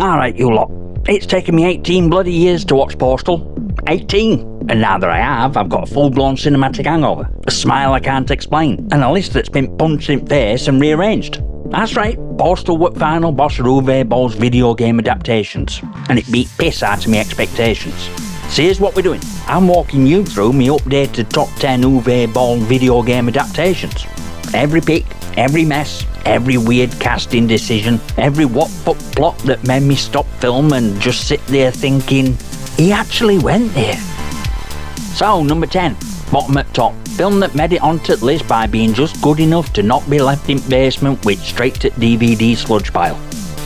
Alright, you lot. It's taken me 18 bloody years to watch Postal. 18! And now that I have, I've got a full-blown cinematic hangover, a smile I can't explain, and a list that's been punched in face and rearranged. That's right, Postal were final boss of Uwe Boll's video game adaptations, and it beat piss out of me expectations. So here's what we're doing. I'm walking you through my updated top 10 Uwe Boll video game adaptations. Every pick, every mess, every weird casting decision, every what-fuck plot that made me stop film and just sit there thinking, he actually went there. So, number 10, bottom at top, film that made it onto the list by being just good enough to not be left in basement with straight to DVD sludge pile.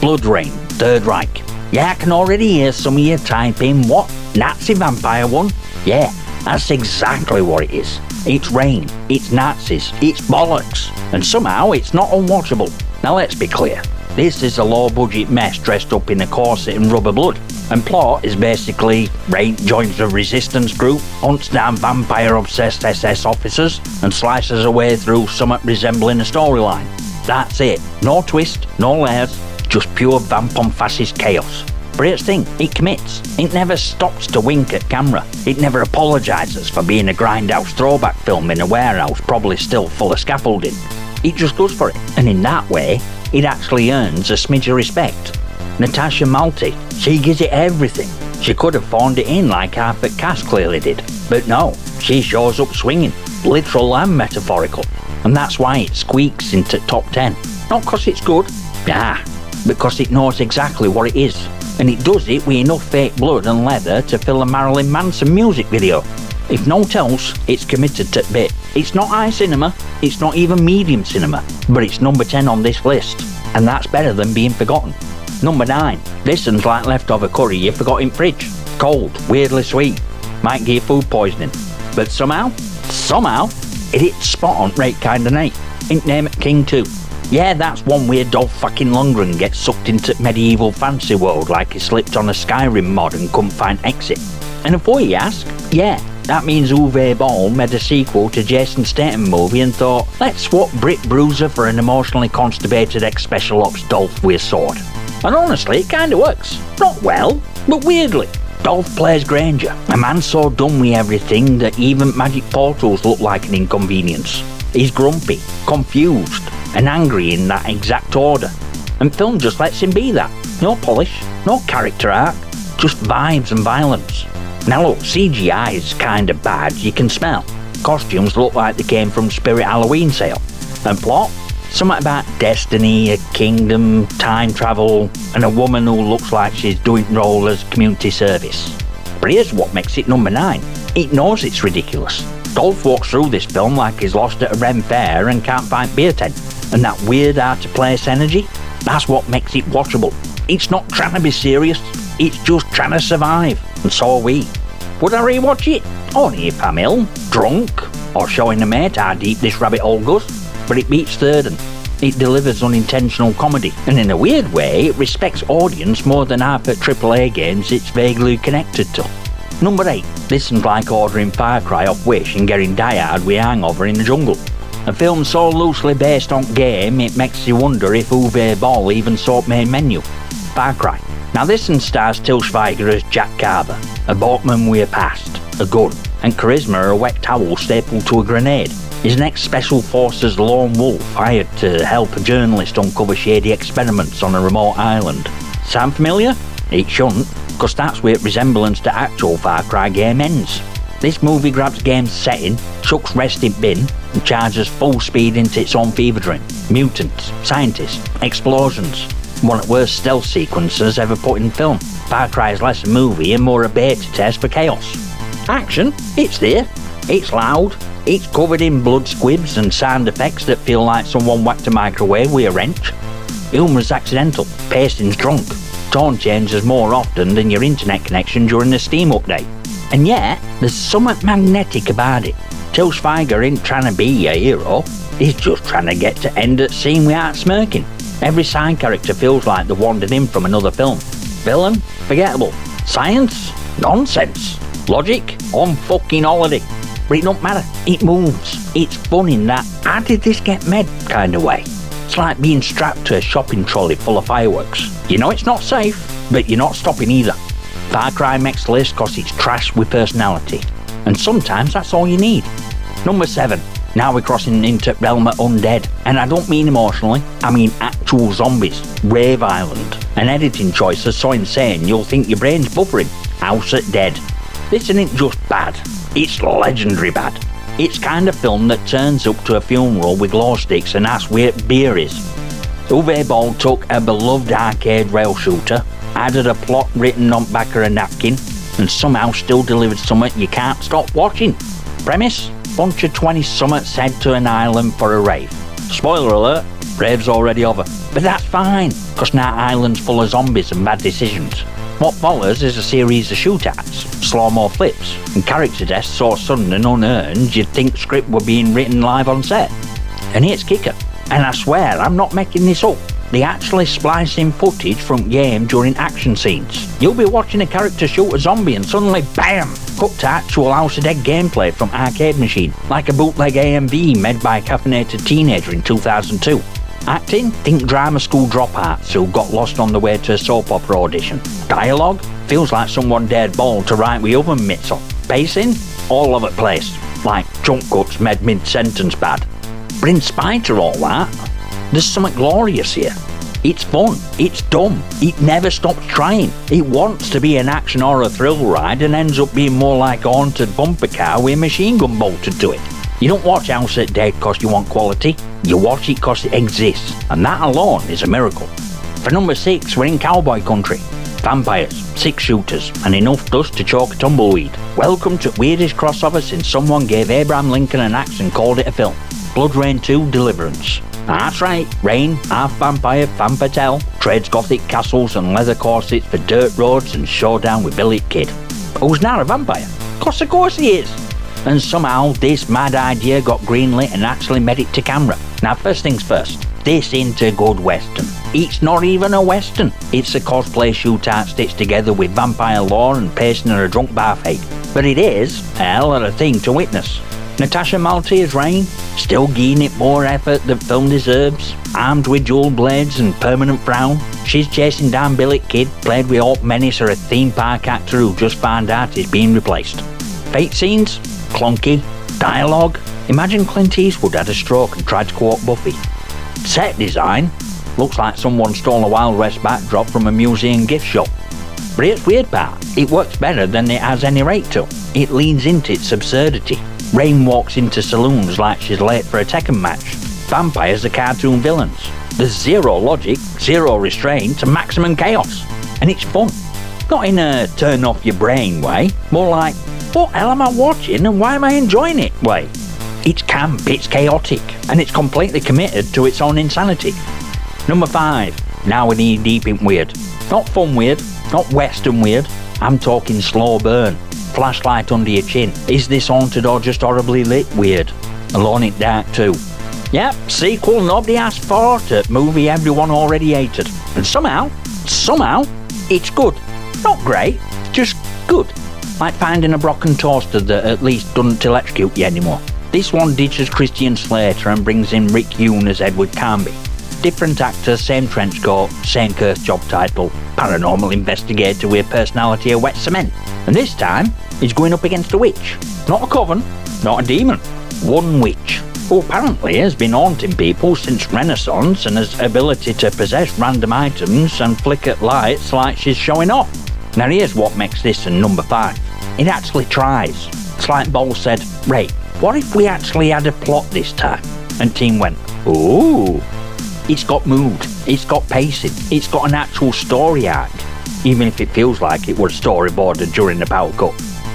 BloodRayne III Reich. Yeah, I can already hear some of you typing, what? Nazi vampire one? Yeah, that's exactly what it is. It's rain, it's Nazis, it's bollocks, and somehow it's not unwatchable. Now let's be clear, this is a low-budget mess dressed up in a corset and rubber blood, and plot is basically Reich joins a resistance group, hunts down vampire-obsessed SS officers, and slices away through somewhat resembling a storyline. That's it, no twist, no layers, just pure vamp-on-fascist chaos. But here's the thing, it commits. It never stops to wink at camera. It never apologises for being a grindhouse throwback film in a warehouse probably still full of scaffolding. It just goes for it, and in that way, it actually earns a smidge of respect. Natasha Malti, she gives it everything. She could have phoned it in like Harper Cass clearly did, but no, she shows up swinging, literal and metaphorical, and that's why it squeaks into top 10. Not because it's good, nah, because it knows exactly what it is. And it does it with enough fake blood and leather to fill a Marilyn Manson music video. If naught else, it's committed to bit. It's not high cinema, it's not even medium cinema, but it's number 10 on this list, and that's better than being forgotten. Number 9, this one's like leftover curry you forgot in fridge. Cold, weirdly sweet, might give you food poisoning, but somehow, it hits spot on right kinda night. Ain't Name It King 2. Yeah, that's one where Dolph fucking Lundgren gets sucked into medieval fantasy world like he slipped on a Skyrim mod and couldn't find exit. And before you ask, yeah, that means Uwe Boll made a sequel to Jason Statham movie and thought, let's swap Brit Bruiser for an emotionally constipated ex-Special Ops Dolph with a sword. And honestly, it kinda works. Not well, but weirdly. Dolph plays Granger, a man so done with everything that even magic portals look like an inconvenience. He's grumpy, confused, and angry in that exact order. And film just lets him be that. No polish, no character arc, just vibes and violence. Now look, CGI is kinda bad, you can smell. Costumes look like they came from Spirit Halloween sale. And plot? Something about destiny, a kingdom, time travel, and a woman who looks like she's doing role as community service. But here's what makes it number 9. It knows it's ridiculous. Dolph walks through this film like he's lost at a Ren fair and can't find beer tent. And that weird out-of-place energy, that's what makes it watchable. It's not trying to be serious, it's just trying to survive, and so are we. Would I rewatch it? Only if I'm ill, drunk, or showing a mate how deep this rabbit hole goes. But it beats third one. It delivers unintentional comedy, and in a weird way, it respects audience more than half at AAA games it's vaguely connected to. Number 8, this one's like ordering Far Cry off Wish and getting Die Hard with a hangover in the jungle. A film so loosely based on game, it makes you wonder if Uwe Boll even saw main menu. Far Cry. Now this one stars Til Schweiger as Jack Carver, a boatman with a past, a gun, and charisma a wet towel stapled to a grenade. He's an ex-Special Forces lone wolf hired to help a journalist uncover shady experiments on a remote island. Sound familiar? It shouldn't, because that's where resemblance to actual Far Cry game ends. This movie grabs game's setting, chucks rest in bin, and charges full speed into its own fever dream. Mutants, scientists, explosions. One of the worst stealth sequences ever put in film. Far Cry is less a movie and more a beta test for chaos. Action? It's there. It's loud. It's covered in blood squibs and sound effects that feel like someone whacked a microwave with a wrench. Humour's accidental. Pacing's drunk. Tone changes more often than your internet connection during the Steam update. And yet, there's something magnetic about it. Til Schweiger ain't trying to be a hero, he's just trying to get to end at scene without smirking. Every side character feels like they wandered in from another film. Villain? Forgettable. Science? Nonsense. Logic? On fucking holiday. But it don't matter, it moves. It's fun in that how did this get made kind of way. It's like being strapped to a shopping trolley full of fireworks. You know it's not safe, But you're not stopping either. Far Cry makes the list cause it's trash with personality. And sometimes that's all you need. Number 7. Now we're crossing into realm of undead. And I don't mean emotionally, I mean actual zombies. Rave Island. An editing choice that's so insane you'll think your brain's buffering. House at Dead. This isn't just bad, it's legendary bad. It's kind of film that turns up to a funeral with glow sticks and asks where beer is. Uwe Boll took a beloved arcade rail shooter, added a plot written on back of a napkin, and somehow still delivered something you can't stop watching. Premise? Bunch of 20-somethings head to an island for a rave. Spoiler alert, rave's already over. But that's fine, cause now island's full of zombies and bad decisions. What follows is a series of shootouts, slow-mo flips, and character deaths so sudden and unearned you'd think script were being written live on set. And here's kicker, and I swear I'm not making this up, they actually splice in footage from game during action scenes. You'll be watching a character shoot a zombie and suddenly BAM! Cut to actual House of Dead gameplay from arcade machine, like a bootleg AMV made by a caffeinated teenager in 2002. Acting? Think drama school dropouts who got lost on the way to a soap opera audition. Dialogue? Feels like someone dared Boll to write with oven mitts on. Pacing? All over the place, like jump cuts made mid-sentence bad. But in spite of all that, there's something glorious here. It's fun, it's dumb, it never stops trying. It wants to be an action or a thrill ride and ends up being more like a haunted bumper car with a machine gun bolted to it. You don't watch House at Dead cause you want quality, you watch it cause it exists, and that alone is a miracle. For number 6, we're in cowboy country. Vampires, 6 shooters, and enough dust to choke a tumbleweed. Welcome to weirdest crossover since someone gave Abraham Lincoln an axe and called it a film. BloodRayne II Deliverance. That's right, Rain, half vampire, femme fatale, trades gothic castles and leather corsets for dirt roads and showdown with Billy Kid. Who's now a vampire? Of course he is! And somehow this mad idea got greenlit and actually made it to camera. Now first things first, this ain't a good western. It's not even a western. It's a cosplay shootout stitched together with vampire lore and pacing at a drunk bar fight. But it is a hell of a thing to witness. Natasha Malty as Rain, still giving it more effort than film deserves. Armed with dual blades and permanent frown, she's chasing down Billy Kid, played with Hope Menace or a theme park actor who just found out he's being replaced. Fight scenes? Clunky. Dialogue? Imagine Clint Eastwood had a stroke and tried to quote Buffy. Set design? Looks like someone stole a Wild West backdrop from a museum gift shop. But here's the weird part, it works better than it has any right to. It leans into its absurdity. Rain walks into saloons like she's late for a Tekken match. Vampires are cartoon villains. There's zero logic, zero restraint, and maximum chaos. And it's fun. Not in a turn off your brain way, more like, what the hell am I watching and why am I enjoying it way? It's camp, it's chaotic, and it's completely committed to its own insanity. Number 5, now we're knee deep in weird. Not fun weird, not western weird, I'm talking slow burn. Flashlight under your chin. Is this haunted or just horribly lit weird? Alone in Dark 2. Yep, sequel nobody asked for to movie everyone already hated. And somehow, it's good. Not great, just good. Like finding a broken toaster that at least doesn't electrocute you anymore. This one ditches Christian Slater and brings in Rick Yoon as Edward Carnby. Different actors, same trench coat, same cursed job title, paranormal investigator with a personality of wet cement. And this time, he's going up against a witch. Not a coven, not a demon. One witch, who apparently has been haunting people since Renaissance and has ability to possess random items and flicker lights like she's showing off. Now here's what makes this a number 5. It actually tries. It's like Boll said, Ray, what if we actually had a plot this time? And team went, ooh. It's got mood, it's got pacing, it's got an actual story arc, even if it feels like it was storyboarded during the power cut.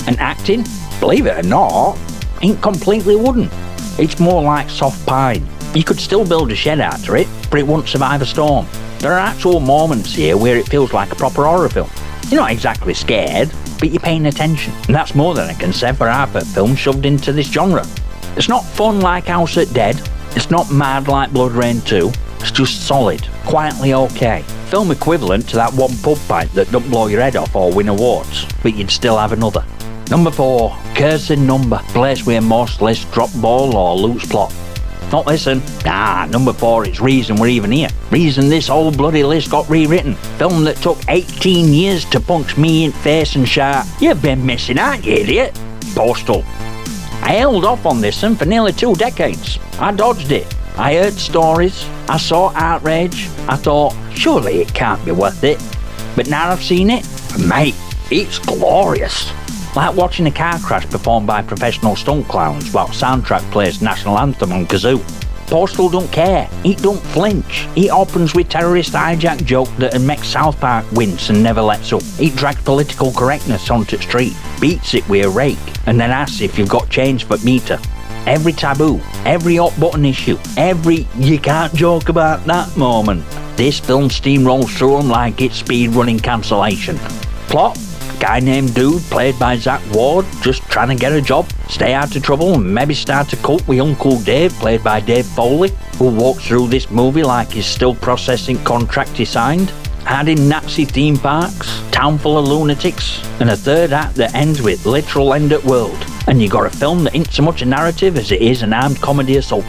And acting, believe it or not, ain't completely wooden. It's more like soft pine. You could still build a shed out of it, but it won't survive a storm. There are actual moments here where it feels like a proper horror film. You're not exactly scared, but you're paying attention. And that's more than I can say for half a film shoved into this genre. It's not fun like House at Dead, it's not mad like BloodRayne II, it's just solid, quietly okay. Film equivalent to that one pub pint that don't blow your head off or win awards, but you'd still have another. Number 4, Cursed Number, place where most lists drop ball or lose plot. Not listen. Nah, number 4 is reason we're even here. Reason this whole bloody list got rewritten. Film that took 18 years to punch me in face and shout, "You've been missing out, you idiot." Postal. I held off on this one for nearly 2 decades. I dodged it. I heard stories. I saw outrage. I thought, surely it can't be worth it. But now I've seen it, mate, it's glorious. Like watching a car crash performed by professional stunt clowns while soundtrack plays national anthem on kazoo. Postal don't care. It don't flinch. It opens with terrorist hijack joke that makes South Park wince and never lets up. It drags political correctness onto the street, beats it with a rake, and then asks if you've got change for meter. Every taboo, every hot button issue, every you can't joke about that moment. This film steamrolls through them like it's speedrunning cancellation. Plot? Guy named Dude, played by Zach Ward, just trying to get a job, stay out of trouble, and maybe start a cult with Uncle Dave, played by Dave Foley, who walks through this movie like he's still processing contract he signed. Adding Nazi theme parks, town full of lunatics, and a third act that ends with literal end at world. And you got a film that ain't so much a narrative as it is an armed comedy assault.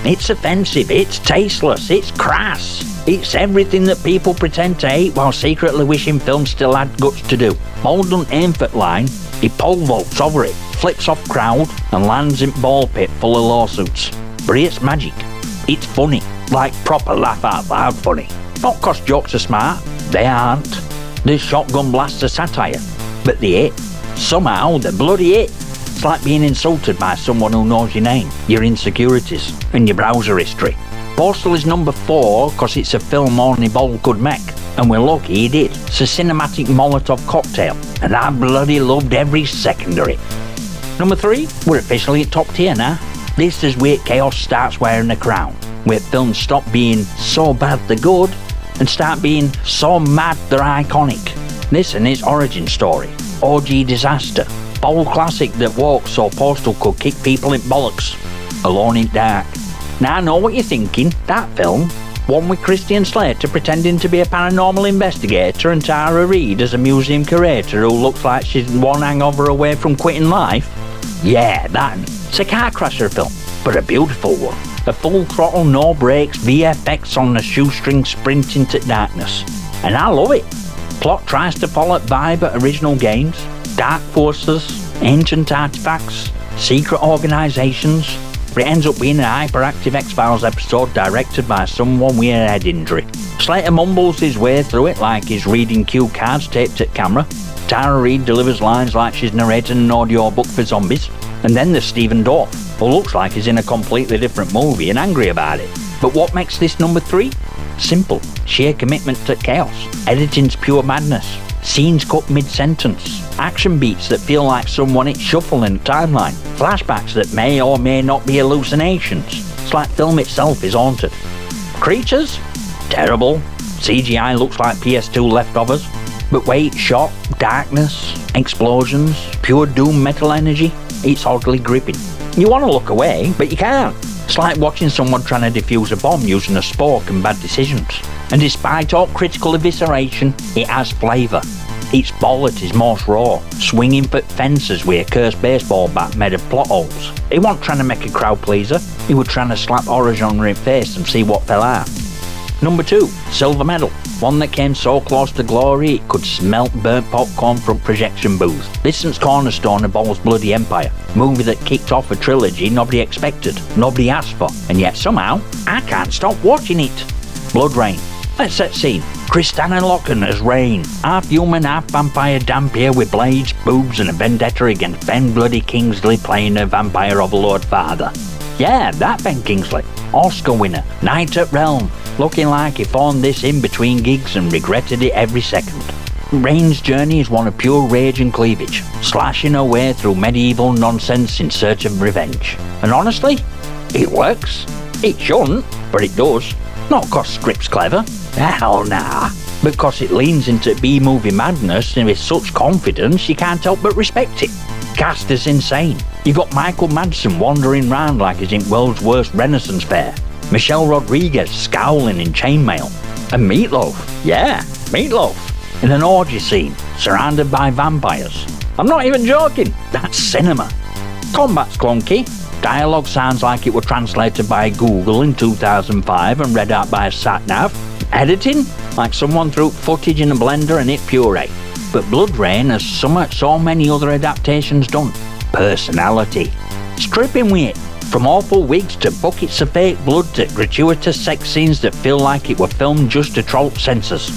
It's offensive, it's tasteless, it's crass. It's everything that people pretend to hate while secretly wishing films still had guts to do. All done aim for line, he pole vaults over it, flips off crowd, and lands in ball pit full of lawsuits. But it's magic. It's funny, like proper laugh out loud funny. Not 'cause jokes are smart, they aren't. The shotgun blasts are satire, but they hit. Somehow they bloody hit. It's like being insulted by someone who knows your name, your insecurities, and your browser history. Postal is number 4 because it's a film only Boll could make, and we're lucky he did. It's a cinematic Molotov cocktail, and I bloody loved every second of it. Number 3, we're officially at top tier now. This is where chaos starts wearing a crown, where films stop being so bad they're good, and start being so mad they're iconic. This and its origin story, OG Disaster, Boll classic that walks so Postal could kick people in bollocks. Alone in Dark. Now I know what you're thinking, that film, one with Christian Slater pretending to be a paranormal investigator and Tara Reid as a museum curator who looks like she's one hangover away from quitting life. Yeah, that. It's a car crasher film, but a beautiful one. A full throttle, no brakes, VFX on a shoestring sprint into darkness. And I love it. Plot tries to follow vibe at original games, dark forces, ancient artifacts, secret organisations, but it ends up being a hyperactive X-Files episode directed by someone with a head injury. Slater mumbles his way through it like he's reading cue cards taped at camera. Tara Reid delivers lines like she's narrating an audiobook for zombies. And then there's Stephen Dorff, who looks like he's in a completely different movie and angry about it. But what makes this number 3? Simple. Sheer commitment to chaos. Editing's pure madness. Scenes cut mid-sentence. Action beats that feel like someone hit shuffle in a timeline. Flashbacks that may or may not be hallucinations. It's like film itself is haunted. Creatures? Terrible. CGI looks like PS2 leftovers. But wait, shot, darkness, explosions, pure doom metal energy. It's oddly gripping. You want to look away, but you can't. It's like watching someone trying to defuse a bomb using a spork and bad decisions. And despite all critical evisceration, it has flavour. It's Boll at his most raw, swinging for fences with a cursed baseball bat made of plot holes. He wasn't trying to make a crowd pleaser, he was trying to slap horror genre in face and see what fell out. Number 2, silver medal. One that came so close to glory it could smelt burnt popcorn from projection booth. This is cornerstone of Boll's bloody empire. Movie that kicked off a trilogy nobody expected, nobody asked for, and yet somehow, I can't stop watching it. BloodRayne. Let's set scene. Kristanna Loken as Rain, half human, half vampire Dampier with blades, boobs and a vendetta against Ben Bloody Kingsley playing a vampire overlord father. Yeah, that Ben Kingsley. Oscar winner, Night at Realm, looking like he phoned this in between gigs and regretted it every second. Rain's journey is one of pure rage and cleavage, slashing her way through medieval nonsense in search of revenge. And honestly, it works. It shouldn't, but it does. Not 'cause script's clever, hell nah, but 'cause it leans into B-movie madness and with such confidence you can't help but respect it. Cast is insane. You got Michael Madsen wandering round like he's in world's worst Renaissance fair, Michelle Rodriguez scowling in chainmail, and Meatloaf, yeah, Meatloaf, in an orgy scene, surrounded by vampires. I'm not even joking, that's cinema. Combat's clunky, Dialogue sounds like it were translated by Google in 2005 and read out by a sat-nav. Editing? Like someone threw footage in a blender and hit puree. But BloodRayne has so many other adaptations done. Personality. Stripping with it. From awful wigs to buckets of fake blood to gratuitous sex scenes that feel like it were filmed just to troll censors.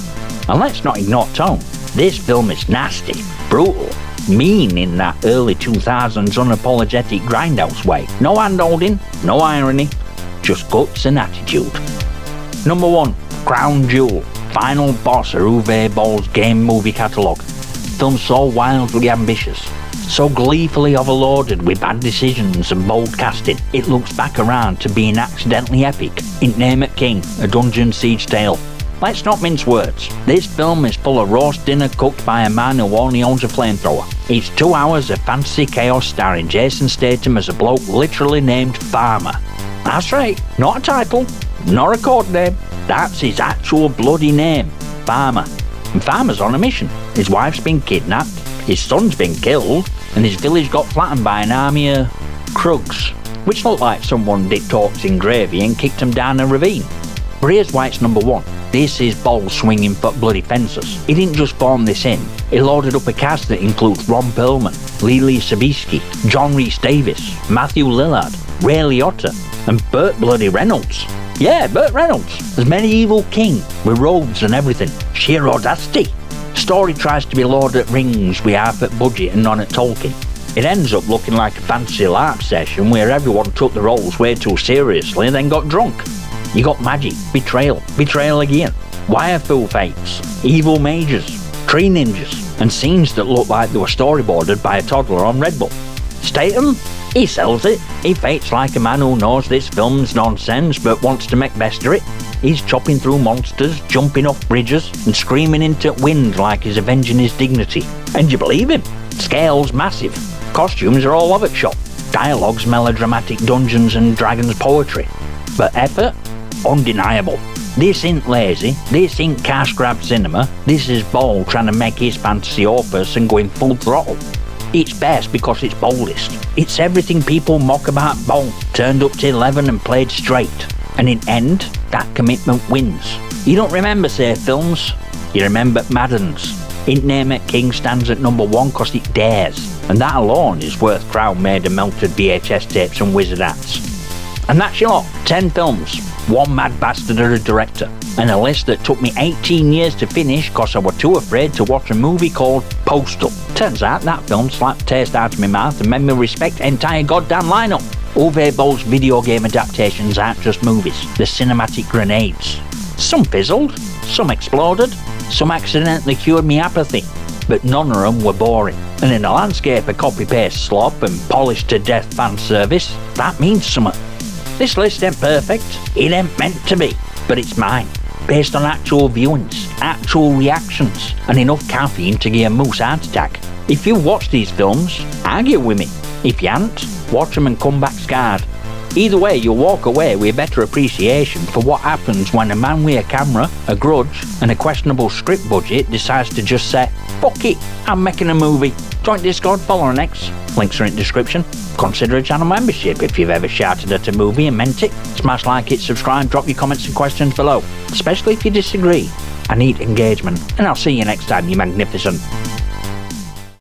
And let's not ignore tone. This film is nasty, brutal, mean in that early 2000s unapologetic grindhouse way. No hand-holding, no irony, just guts and attitude. Number 1. Crown Jewel. Final boss of Uwe Boll's game movie catalogue. Film so wildly ambitious, so gleefully overloaded with bad decisions and bold casting, it looks back around to being accidentally epic in Name It King, a dungeon siege tale. Let's not mince words. This film is full of roast dinner cooked by a man who only owns a flamethrower. It's 2 hours of fantasy chaos starring Jason Statham as a bloke literally named Farmer. That's right, not a title, not a code name. That's his actual bloody name, Farmer. And Farmer's on a mission. His wife's been kidnapped, his son's been killed, and his village got flattened by an army of Krugs, which looked like someone dipped orcs in gravy and kicked them down a ravine. But here's why it's number 1. This is Boll swinging for bloody fences. He didn't just form this in, he loaded up a cast that includes Ron Perlman, Lily Sobieski, John Rhys Davis, Matthew Lillard, Ray Liotta, and Burt bloody Reynolds. Yeah, Burt Reynolds, as medieval king, with robes and everything. Sheer audacity. Story tries to be Lord of the Rings with half at budget and none at Tolkien. It ends up looking like a fantasy LARP session where everyone took the roles way too seriously and then got drunk. You got magic, betrayal again, wire-fool fates, evil mages, tree ninjas, and scenes that look like they were storyboarded by a toddler on Red Bull. Statham? He sells it. He fates like a man who knows this film's nonsense but wants to make best of it. He's chopping through monsters, jumping off bridges, and screaming into wind like he's avenging his dignity. And you believe him. Scale's massive. Costumes are all over the shop. Dialogue's melodramatic Dungeons and Dragons poetry. But effort? Undeniable. This ain't lazy, this ain't cash grab cinema, this is Boll trying to make his fantasy opus and going full throttle. It's best because it's boldest. It's everything people mock about Boll, turned up to 11 and played straight. And in end, that commitment wins. You don't remember safe films, you remember Madden's. Ain't Name It King stands at number 1 because it dares, and that alone is worth crown made of melted VHS tapes and wizard hats. And that's your lot, 10 films, one mad bastard of a director, and a list that took me 18 years to finish because I was too afraid to watch a movie called Postal. Turns out that film slapped taste out of my mouth and made me respect the entire goddamn lineup. Uwe Boll's video game adaptations aren't just movies, they're cinematic grenades. Some fizzled, some exploded, some accidentally cured me apathy, but none of them were boring. And in a landscape of copy-paste slop and polished-to-death fan service, that means something. This list ain't perfect, it ain't meant to be, but it's mine, based on actual viewings, actual reactions, and enough caffeine to give a moose heart attack. If you watch these films, argue with me. If you haven't, watch them and come back scarred. Either way, you'll walk away with a better appreciation for what happens when a man with a camera, a grudge, and a questionable script budget decides to just say, "Fuck it, I'm making a movie." Join Discord, follow on X, links are in the description. Consider a channel membership if you've ever shouted at a movie and meant it. Smash like, hit subscribe, drop your comments and questions below, especially if you disagree. I need engagement, and I'll see you next time, you magnificent.